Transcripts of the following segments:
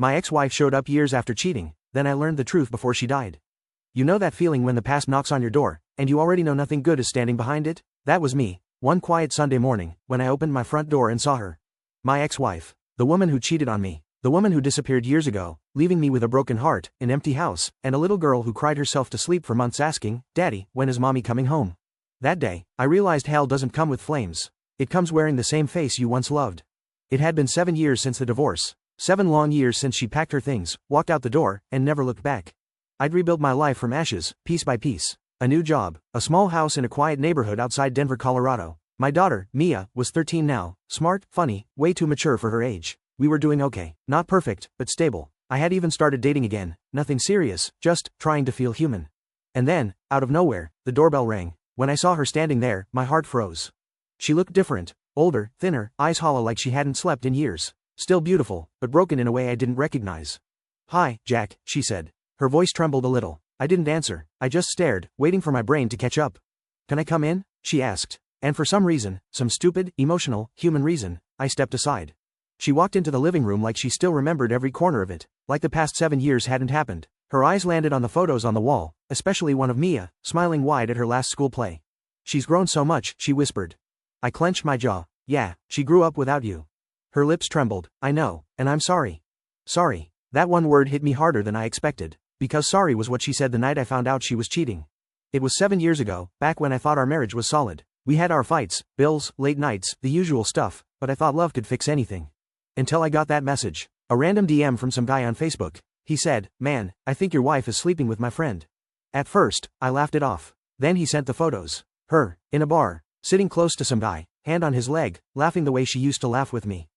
My ex-wife showed up years after cheating, then I learned the truth before she died. You know that feeling when the past knocks on your door, and you already know nothing good is standing behind it? That was me, one quiet Sunday morning, when I opened my front door and saw her. My ex-wife. The woman who cheated on me. The woman who disappeared years ago, leaving me with a broken heart, an empty house, and a little girl who cried herself to sleep for months asking, "Daddy, when is mommy coming home?" That day, I realized hell doesn't come with flames. It comes wearing the same face you once loved. It had been 7 years since the divorce. 7 long years since she packed her things, walked out the door, and never looked back. I'd rebuilt my life from ashes, piece by piece. A new job, a small house in a quiet neighborhood outside Denver, Colorado. My daughter, Mia, was 13 now, smart, funny, way too mature for her age. We were doing okay. Not perfect, but stable. I had even started dating again, nothing serious, just trying to feel human. And then, out of nowhere, the doorbell rang. When I saw her standing there, my heart froze. She looked different, older, thinner, eyes hollow like she hadn't slept in years. Still beautiful, but broken in a way I didn't recognize. "Hi, Jack," she said. Her voice trembled a little. I didn't answer. I just stared, waiting for my brain to catch up. "Can I come in?" she asked. And for some reason, some stupid, emotional, human reason, I stepped aside. She walked into the living room like she still remembered every corner of it, like the past 7 years hadn't happened. Her eyes landed on the photos on the wall, especially one of Mia, smiling wide at her last school play. "She's grown so much," she whispered. I clenched my jaw. "Yeah, she grew up without you." Her lips trembled. "I know, and I'm sorry." Sorry. That one word hit me harder than I expected, because sorry was what she said the night I found out she was cheating. It was 7 years ago, back when I thought our marriage was solid. We had our fights, bills, late nights, the usual stuff, but I thought love could fix anything. Until I got that message. A random DM from some guy on Facebook. He said, "Man, I think your wife is sleeping with my friend." At first, I laughed it off. Then he sent the photos. Her, in a bar, sitting close to some guy, hand on his leg, laughing the way she used to laugh with me.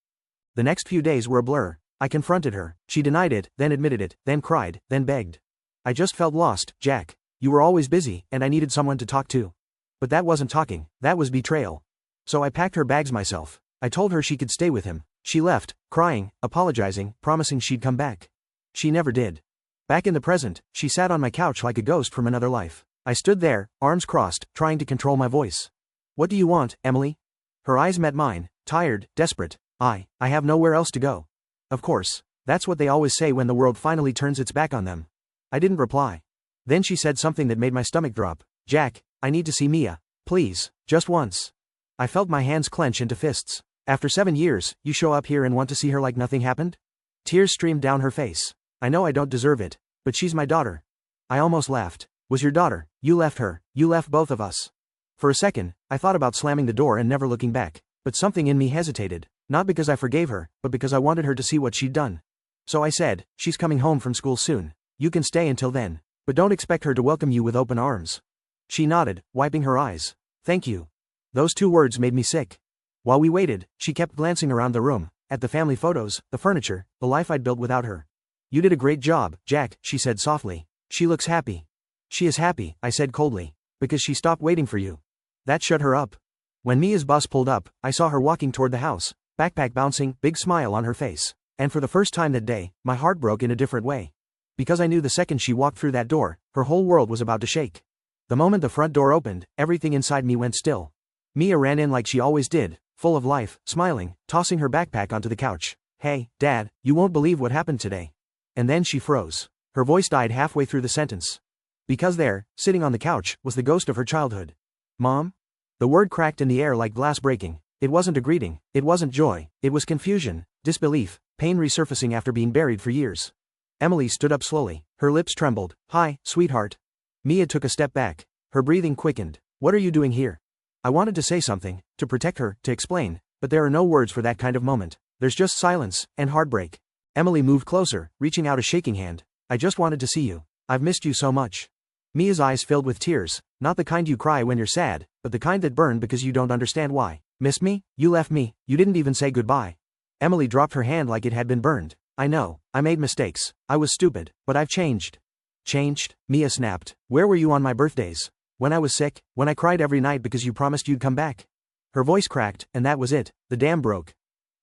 The next few days were a blur. I confronted her. She denied it, then admitted it, then cried, then begged. I just felt lost. "Jack, you were always busy, and I needed someone to talk to." But that wasn't talking, that was betrayal. So I packed her bags myself. I told her she could stay with him. She left, crying, apologizing, promising she'd come back. She never did. Back in the present, she sat on my couch like a ghost from another life. I stood there, arms crossed, trying to control my voice. "What do you want, Emily?" Her eyes met mine, tired, desperate. I have nowhere else to go." Of course. That's what they always say when the world finally turns its back on them. I didn't reply. Then she said something that made my stomach drop. "Jack, I need to see Mia. Please, just once." I felt my hands clench into fists. "After 7 years, you show up here and want to see her like nothing happened?" Tears streamed down her face. "I know I don't deserve it, but she's my daughter." I almost laughed. "Was your daughter? You left her, you left both of us." For a second, I thought about slamming the door and never looking back, but something in me hesitated, not because I forgave her, but because I wanted her to see what she'd done. So I said, "She's coming home from school soon. You can stay until then, but don't expect her to welcome you with open arms." She nodded, wiping her eyes. "Thank you." Those 2 words made me sick. While we waited, she kept glancing around the room, at the family photos, the furniture, the life I'd built without her. "You did a great job, Jack," she said softly. "She looks happy." "She is happy," I said coldly, "because she stopped waiting for you." That shut her up. When Mia's bus pulled up, I saw her walking toward the house, backpack bouncing, big smile on her face. And for the first time that day, my heart broke in a different way. Because I knew the second she walked through that door, her whole world was about to shake. The moment the front door opened, everything inside me went still. Mia ran in like she always did, full of life, smiling, tossing her backpack onto the couch. "Hey, Dad, you won't believe what happened today." And then she froze. Her voice died halfway through the sentence. Because there, sitting on the couch, was the ghost of her childhood. "Mom?" The word cracked in the air like glass breaking. It wasn't a greeting, it wasn't joy, it was confusion, disbelief, pain resurfacing after being buried for years. Emily stood up slowly, her lips trembled. "Hi, sweetheart." Mia took a step back. Her breathing quickened. "What are you doing here?" I wanted to say something, to protect her, to explain, but there are no words for that kind of moment. There's just silence, and heartbreak. Emily moved closer, reaching out a shaking hand. "I just wanted to see you. I've missed you so much." Mia's eyes filled with tears, not the kind you cry when you're sad, but the kind that burn because you don't understand why. "Missed me? You left me, you didn't even say goodbye." Emily dropped her hand like it had been burned. "I know, I made mistakes, I was stupid, but I've changed." "Changed?" Mia snapped. "Where were you on my birthdays? When I was sick? When I cried every night because you promised you'd come back?" Her voice cracked, and that was it. The dam broke.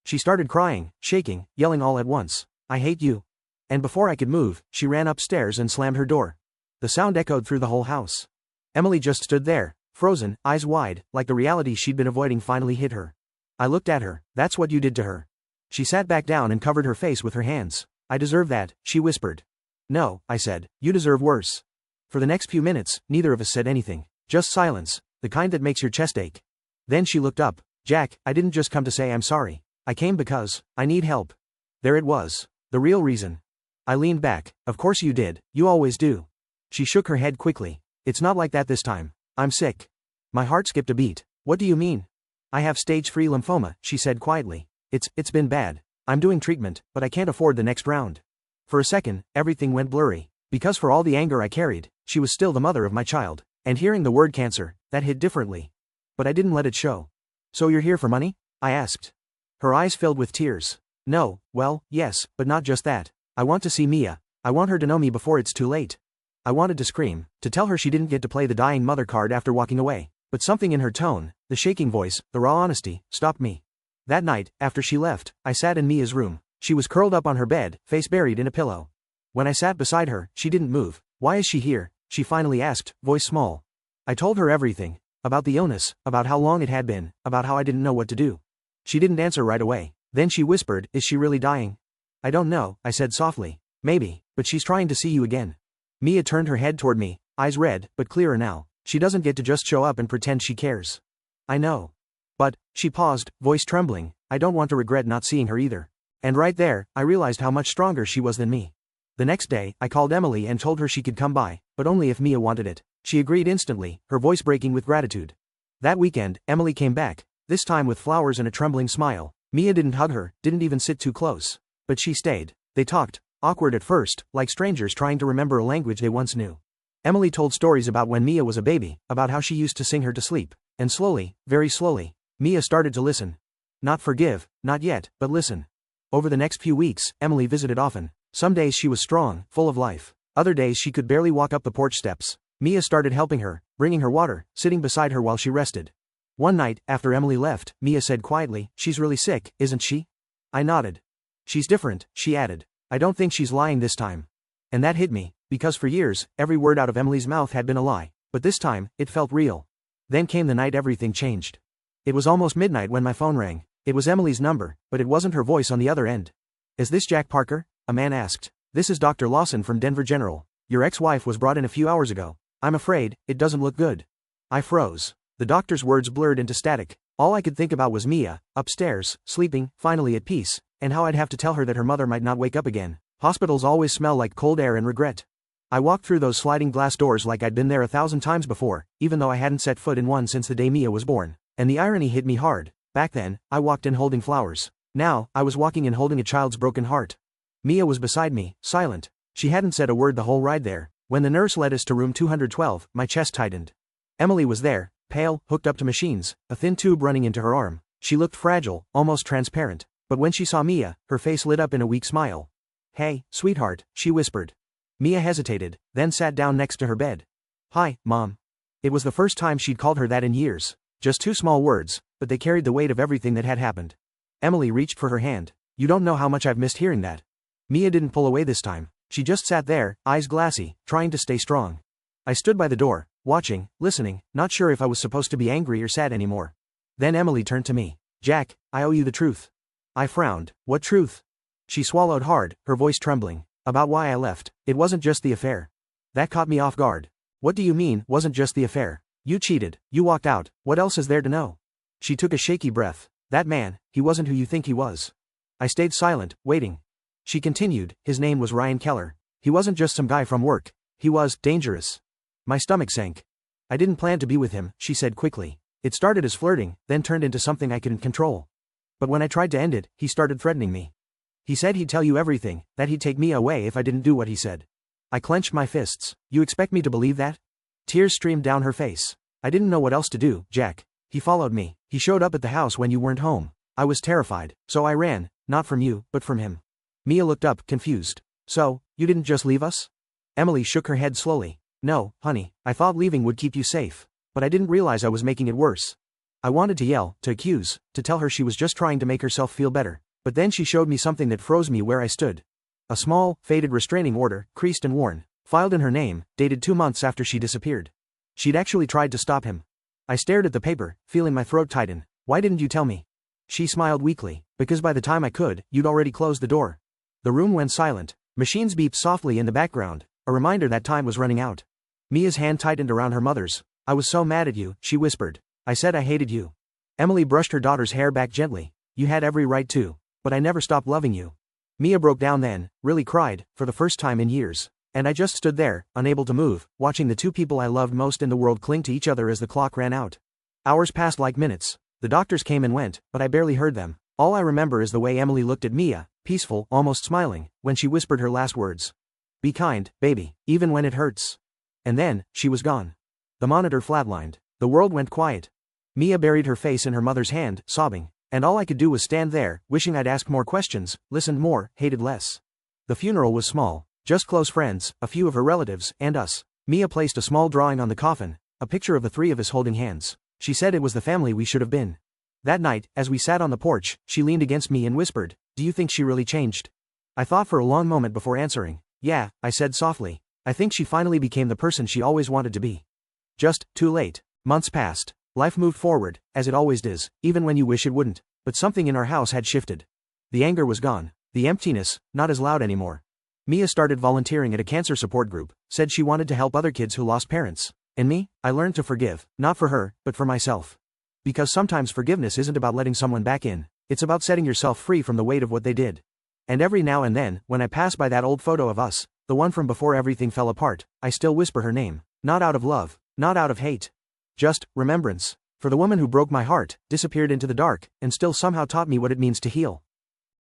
She started crying, shaking, yelling all at once. "I hate you." And before I could move, she ran upstairs and slammed her door. The sound echoed through the whole house. Emily just stood there, frozen, eyes wide, like the reality she'd been avoiding finally hit her. I looked at her. "That's what you did to her." She sat back down and covered her face with her hands. I deserve that, she whispered. No, I said, you deserve worse. For the next few minutes, neither of us said anything. Just silence, the kind that makes your chest ache. Then she looked up. Jack, I didn't just come to say I'm sorry. I came because I need help. There it was. The real reason. I leaned back. Of course you did, you always do. She shook her head quickly. It's not like that this time. I'm sick. My heart skipped a beat. What do you mean? I have stage 3 lymphoma, she said quietly. It's been bad. I'm doing treatment, but I can't afford the next round. For a second, everything went blurry. Because for all the anger I carried, she was still the mother of my child. And hearing the word cancer, that hit differently. But I didn't let it show. So you're here for money? I asked. Her eyes filled with tears. No, well, yes, but not just that. I want to see Mia. I want her to know me before it's too late. I wanted to scream, to tell her she didn't get to play the dying mother card after walking away. But something in her tone, the shaking voice, the raw honesty, stopped me. That night, after she left, I sat in Mia's room. She was curled up on her bed, face buried in a pillow. When I sat beside her, she didn't move. Why is she here? She finally asked, voice small. I told her everything. About the illness, about how long it had been, about how I didn't know what to do. She didn't answer right away. Then she whispered, is she really dying? I don't know, I said softly. Maybe, but she's trying to see you again. Mia turned her head toward me, eyes red, but clearer now. She doesn't get to just show up and pretend she cares. I know. But, she paused, voice trembling, I don't want to regret not seeing her either. And right there, I realized how much stronger she was than me. The next day, I called Emily and told her she could come by, but only if Mia wanted it. She agreed instantly, her voice breaking with gratitude. That weekend, Emily came back, this time with flowers and a trembling smile. Mia didn't hug her, didn't even sit too close. But she stayed. They talked, awkward at first, like strangers trying to remember a language they once knew. Emily told stories about when Mia was a baby, about how she used to sing her to sleep. And slowly, very slowly, Mia started to listen. Not forgive, not yet, but listen. Over the next few weeks, Emily visited often. Some days she was strong, full of life. Other days she could barely walk up the porch steps. Mia started helping her, bringing her water, sitting beside her while she rested. One night, after Emily left, Mia said quietly, she's really sick, isn't she? I nodded. She's different, she added. I don't think she's lying this time. And that hit me, because for years, every word out of Emily's mouth had been a lie. But this time, it felt real. Then came the night everything changed. It was almost midnight when my phone rang. It was Emily's number, but it wasn't her voice on the other end. Is this Jack Parker? A man asked. This is Dr. Lawson from Denver General. Your ex-wife was brought in a few hours ago. I'm afraid, it doesn't look good. I froze. The doctor's words blurred into static. All I could think about was Mia, upstairs, sleeping, finally at peace, and how I'd have to tell her that her mother might not wake up again. Hospitals always smell like cold air and regret. I walked through those sliding glass doors like I'd been there 1,000 times before, even though I hadn't set foot in one since the day Mia was born. And the irony hit me hard. Back then, I walked in holding flowers. Now, I was walking in holding a child's broken heart. Mia was beside me, silent. She hadn't said a word the whole ride there. When the nurse led us to room 212, my chest tightened. Emily was there, pale, hooked up to machines, a thin tube running into her arm. She looked fragile, almost transparent. But when she saw Mia, her face lit up in a weak smile. Hey, sweetheart, she whispered. Mia hesitated, then sat down next to her bed. Hi, Mom. It was the first time she'd called her that in years. Just 2 small words, but they carried the weight of everything that had happened. Emily reached for her hand. You don't know how much I've missed hearing that. Mia didn't pull away this time. She just sat there, eyes glassy, trying to stay strong. I stood by the door, watching, listening, not sure if I was supposed to be angry or sad anymore. Then Emily turned to me. Jack, I owe you the truth. I frowned. What truth? She swallowed hard, her voice trembling. About why I left. It wasn't just the affair. That caught me off guard. What do you mean, wasn't just the affair? You cheated, you walked out, what else is there to know? She took a shaky breath. That man, he wasn't who you think he was. I stayed silent, waiting. She continued, his name was Ryan Keller. He wasn't just some guy from work. He was dangerous. My stomach sank. I didn't plan to be with him, she said quickly. It started as flirting, then turned into something I couldn't control. But when I tried to end it, he started threatening me. He said he'd tell you everything, that he'd take me away if I didn't do what he said. I clenched my fists. You expect me to believe that? Tears streamed down her face. I didn't know what else to do, Jack. He followed me. He showed up at the house when you weren't home. I was terrified, so I ran, not from you, but from him. Mia looked up, confused. So, you didn't just leave us? Emily shook her head slowly. No, honey, I thought leaving would keep you safe. But I didn't realize I was making it worse. I wanted to yell, to accuse, to tell her she was just trying to make herself feel better. But then she showed me something that froze me where I stood. A small, faded restraining order, creased and worn, filed in her name, dated 2 months after she disappeared. She'd actually tried to stop him. I stared at the paper, feeling my throat tighten. Why didn't you tell me? She smiled weakly. Because by the time I could, you'd already closed the door. The room went silent. Machines beeped softly in the background, a reminder that time was running out. Mia's hand tightened around her mother's. I was so mad at you, she whispered. I said I hated you. Emily brushed her daughter's hair back gently. You had every right to. But I never stopped loving you. Mia broke down then, really cried, for the first time in years. And I just stood there, unable to move, watching the two people I loved most in the world cling to each other as the clock ran out. Hours passed like minutes. The doctors came and went, but I barely heard them. All I remember is the way Emily looked at Mia, peaceful, almost smiling, when she whispered her last words. Be kind, baby, even when it hurts. And then, she was gone. The monitor flatlined. The world went quiet. Mia buried her face in her mother's hand, sobbing. And all I could do was stand there, wishing I'd asked more questions, listened more, hated less. The funeral was small. Just close friends, a few of her relatives, and us. Mia placed a small drawing on the coffin, a picture of the three of us holding hands. She said it was the family we should have been. That night, as we sat on the porch, she leaned against me and whispered, Do you think she really changed? I thought for a long moment before answering. Yeah, I said softly. I think she finally became the person she always wanted to be. Just, too late. Months passed. Life moved forward, as it always does, even when you wish it wouldn't. But something in our house had shifted. The anger was gone. The emptiness, not as loud anymore. Mia started volunteering at a cancer support group, said she wanted to help other kids who lost parents. And me, I learned to forgive, not for her, but for myself. Because sometimes forgiveness isn't about letting someone back in, it's about setting yourself free from the weight of what they did. And every now and then, when I pass by that old photo of us, the one from before everything fell apart, I still whisper her name. Not out of love, not out of hate. Just remembrance. For the woman who broke my heart, disappeared into the dark, and still somehow taught me what it means to heal.